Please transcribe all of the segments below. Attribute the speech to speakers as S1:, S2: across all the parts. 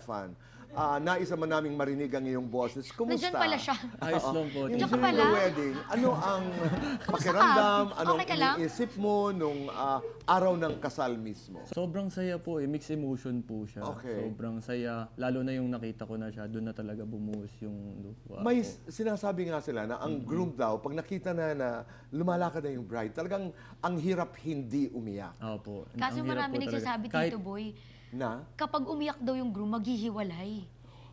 S1: Stefan. Nais naman naming marinig ang iyong boses. Kumusta?
S2: Nandyan pala siya.
S3: Ayos lang po.
S1: Yung
S2: Diyan ka
S1: during
S2: pala?
S1: the wedding, ano ang pakiramdam, anong
S2: Okay ka lang?
S1: iniisip mo nung araw ng kasal mismo?
S3: Sobrang saya po eh. Mixed emotion po siya.
S1: Okay.
S3: Sobrang saya. Lalo na yung nakita ko na siya, doon na talaga bumuhos yung luha.
S1: May sinasabi nga sila na ang groom daw, pag nakita na lumalakad na yung bride, talagang ang hirap hindi umiyak.
S3: Opo.
S2: Kaso
S3: Ang hirap
S2: marami
S3: po talaga.
S2: nagsasabi,
S3: Kahit-
S2: Tito Boy,
S1: Na?
S2: kapag umiyak daw yung groom, maghihiwalay.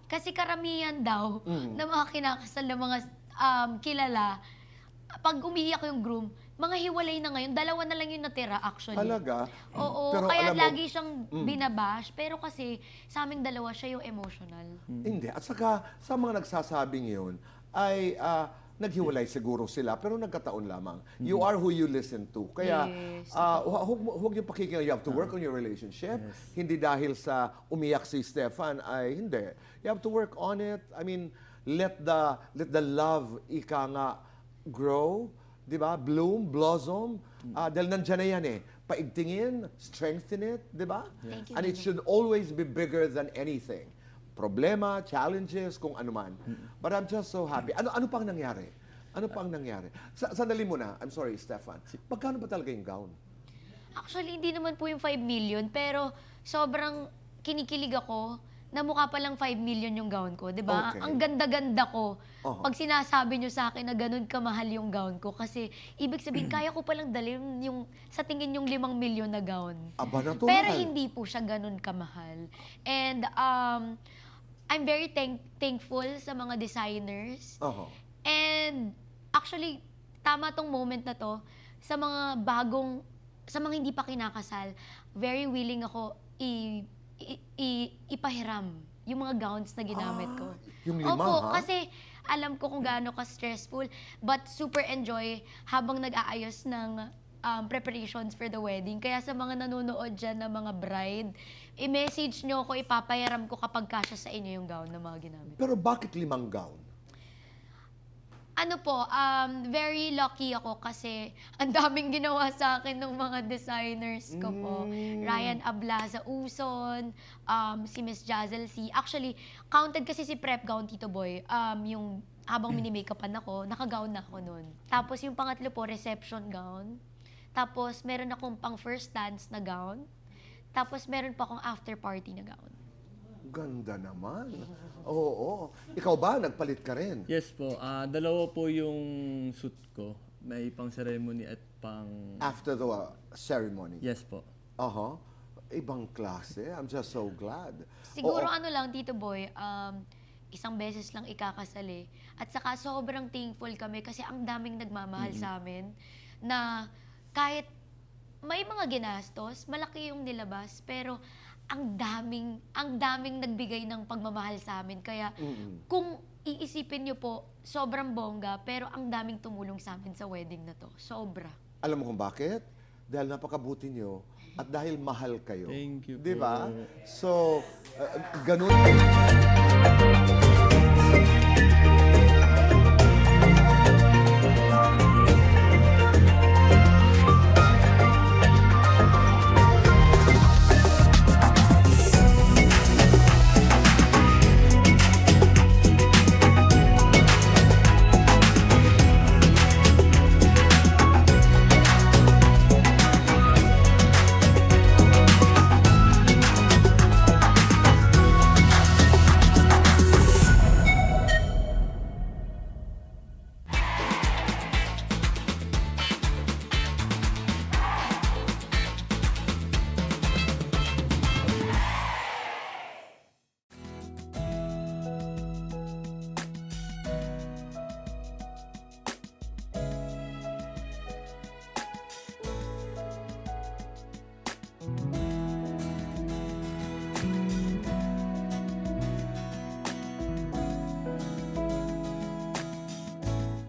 S2: Kasi karamihan daw na mga kinakasal na mga kilala, pag umiiyak yung groom, mga hiwalay na ngayon. Dalawa na lang yung natira actually.
S1: Talaga?
S2: Oo,
S1: Pero
S2: kaya
S1: alam mo-
S2: lagi siyang binabash. Pero kasi sa aming dalawa, siya yung emotional.
S1: Hindi. At saka, sa mga nagsasabing yun, ay naghiwalay siguro sila, pero nagkataon lamang. You are who you listen to. Kaya,
S2: Yes.
S1: huwag yung pakikinggan. You have to work on your relationship. Hindi dahil sa umiyak si Stefan, ay hindi. You have to work on it. I mean, let the love, ika nga, grow, di ba? Bloom, blossom. Dahil nandyan na yan eh. Paigtingin, strengthen it, di ba?
S2: Thank you,
S1: And it
S2: Nino.
S1: should always be bigger than anything. Problema, challenges, kung ano man. But I'm just so happy. Ano pang nangyari? Ano pang nangyari? Sandali muna. I'm sorry, Stefan. Magkano ba talaga yung gown?
S2: Actually, hindi naman po yung 5 million, pero sobrang kinikilig ako na mukha palang 5 million yung gown ko, di ba?
S1: Okay.
S2: Ang ganda-ganda ko.
S1: Oo.
S2: Pag sinasabi nyo sa akin na ganun kamahal yung gown ko, kasi ibig sabihin, kaya ko palang dalhin yung, sa tingin yung 5 million na gown.
S1: Aba, natural.
S2: Pero hindi po siya ganun kamahal. And I'm very thankful sa mga designers.
S1: Oho.
S2: And actually, tama tong moment na to, sa mga sa mga hindi pa kinakasal, very willing ako ipahiram yung mga gowns na ginamit ko.
S1: Yung lima,
S2: Opo,
S1: ha?
S2: kasi alam ko kung gaano ka-stressful, but super enjoy habang nag-aayos ng preparations for the wedding. Kaya sa mga nanonood dyan na mga bride, i-message nyo ko, ipapayaram ko kapag kasya sa inyo yung gown na mga ginamit.
S1: Pero bakit 5 gown?
S2: Ano po, very lucky ako kasi ang daming ginawa sa akin ng mga designers ko po. Ryan Ablaza Uson, si Miss Jazel C. Actually, counted kasi si prep gown, Tito Boy. Yung habang mini-makeupan ako, naka-gown na ako nun. Tapos yung pangatlo po, reception gown. Tapos meron akong pang first dance na gown. Tapos meron pa akong after party na gown.
S1: Ganda naman. Oo. Ikaw ba? Nagpalit ka rin?
S3: Yes po. Dalawa po yung suit ko. May pang ceremony at pang...
S1: After the ceremony?
S3: Yes po.
S1: Aha. Ibang klase. I'm just so glad.
S2: Siguro
S1: Oo.
S2: ano lang, Tito Boy, isang beses lang ikakasali. At saka sobrang thankful kami kasi ang daming nagmamahal sa amin na kahit may mga ginastos, malaki yung nilabas, pero ang daming nagbigay ng pagmamahal sa amin. Kaya kung iisipin nyo po, sobrang bongga, pero ang daming tumulong sa amin sa wedding na to. Sobra.
S1: Alam mo kung bakit? Dahil napakabuti nyo at dahil mahal kayo.
S3: Thank you
S1: Di
S3: po.
S1: ba? So, ganun.